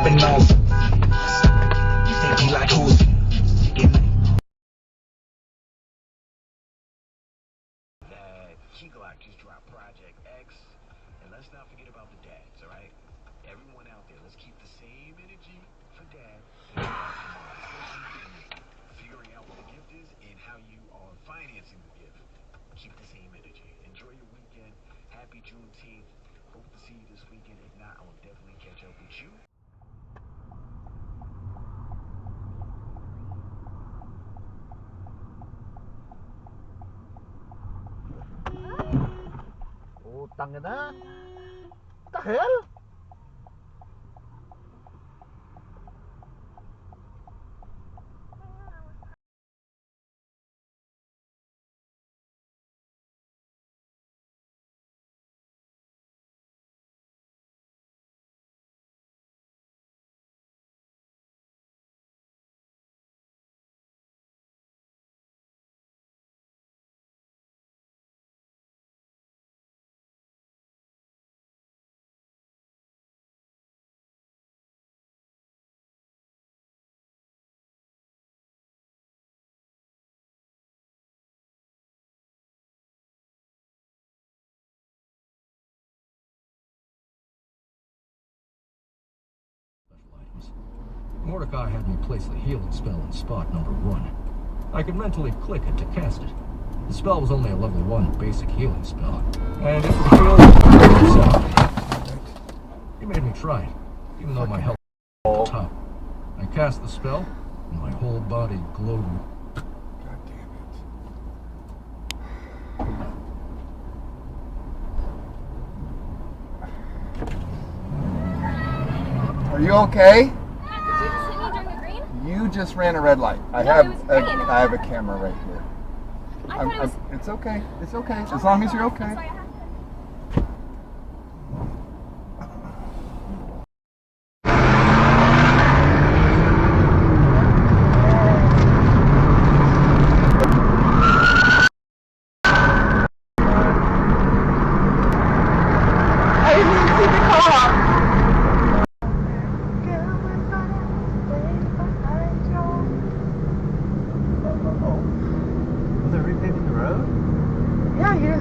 popping on. You think you like who's that Key Glock just dropped Project X, and let's not forget about the dads, all right? Everyone out there, let's keep the same energy for dad. Figuring out what the gift is and how you are financing the gift. Keep the same energy. Enjoy your weekend. Happy Juneteenth. Hope to see you this weekend. If not, I will definitely catch up with you. Utang na. What the hell? Mordecai had me place the healing spell in spot number 1. I could mentally click it to cast it. The spell was only a level 1 basic healing spell, and if it failed, he made me try it, even though my health was top. I cast the spell, and my whole body glowed. God damn it. Are you okay? You just ran a red light. I have a camera right here. It's okay. It's okay. As long as you're okay.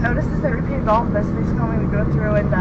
Notice this that repeated golf bus basically told me to go through and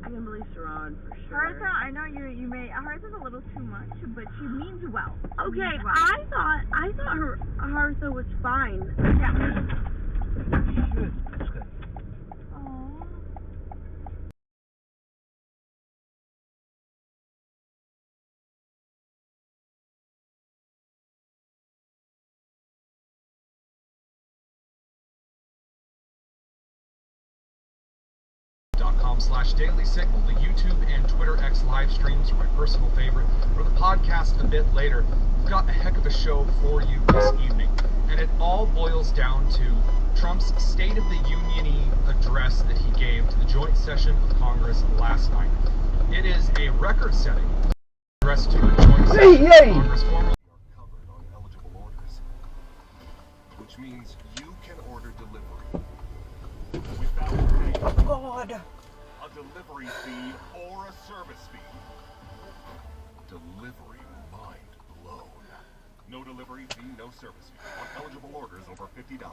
I can believe Sharon for sure. Haritha, I know you may Haritha's a little too much, but she means well. Okay, I thought Haritha was fine. Yeah. .com/Daily Signal, the YouTube and Twitter X live streams are my personal favorite. For the podcast a bit later, we've got a heck of a show for you this evening. And it all boils down to Trump's State of the Union address that he gave to the joint session of Congress last night. It is a record-setting address to a joint session of Congress formerly covered on eligible orders, which means you can order delivery without paying a delivery fee or a service fee. Delivery mind blown. No delivery fee, no service fee on eligible orders over $50.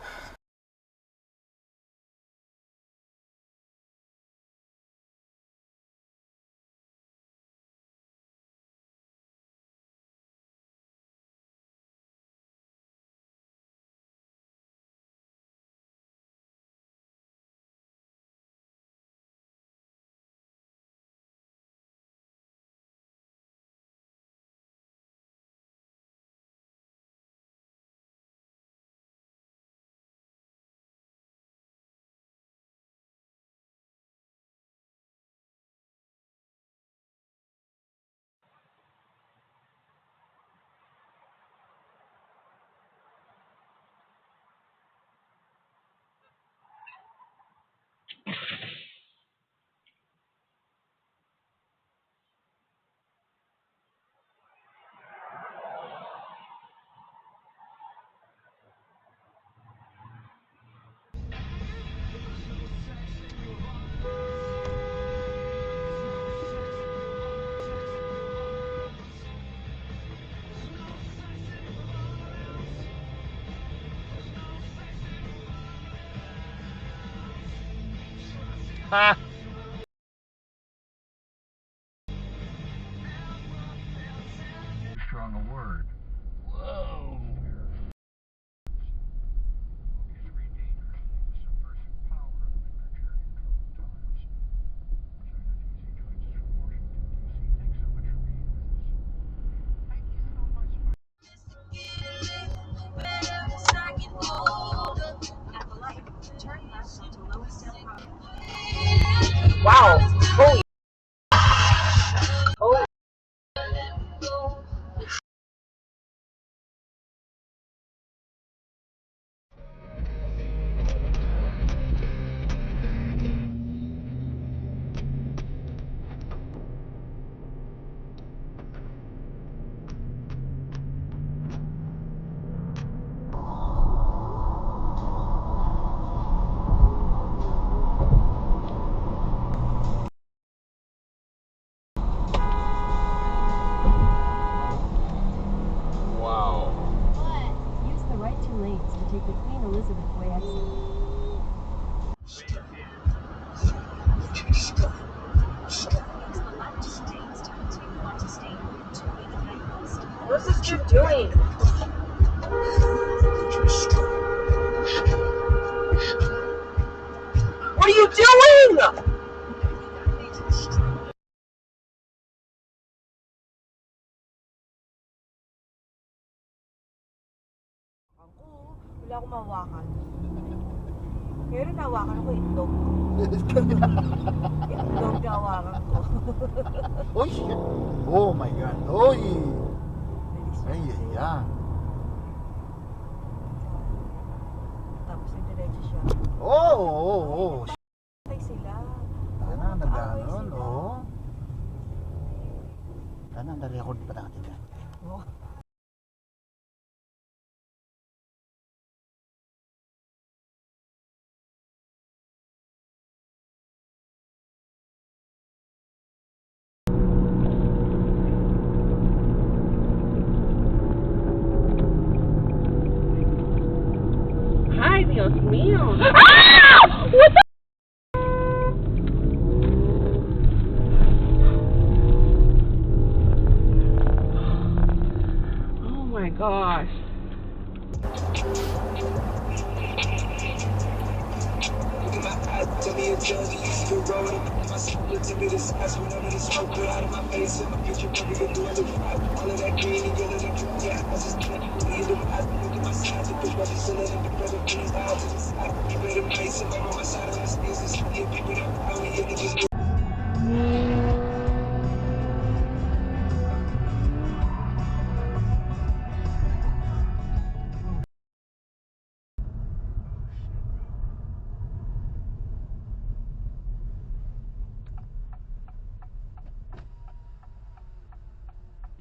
Strong a word. Whoa. Wow. Holy. Holy. Use the right two lanes to take the Queen Elizabeth Way exit. What's this dude doing? What are you doing? Wala akong mahawakan. Meron nahawakan ako itlog. Itlog nahawakan ko. Uy, shit. Oh my God. Uy. Ay, yeah. Tapos nagdiretso siya. Oh. Patay sila. Sana, nag-anon, oh. Sana, na-record pa natin yan. Oh. Ay, Dios mío. Ah! What the? Oh my gosh.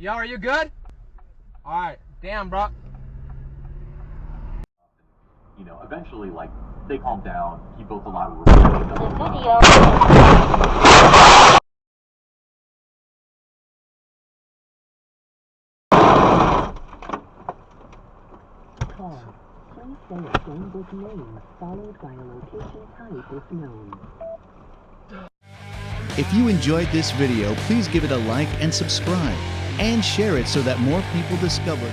Yo, are you good? Alright, damn, bro. You know, eventually, like, they calmed down. He built a lot of Call. Please say a phonebook name followed by a location type if known. If you enjoyed this video, please give it a like and subscribe, and share it so that more people discover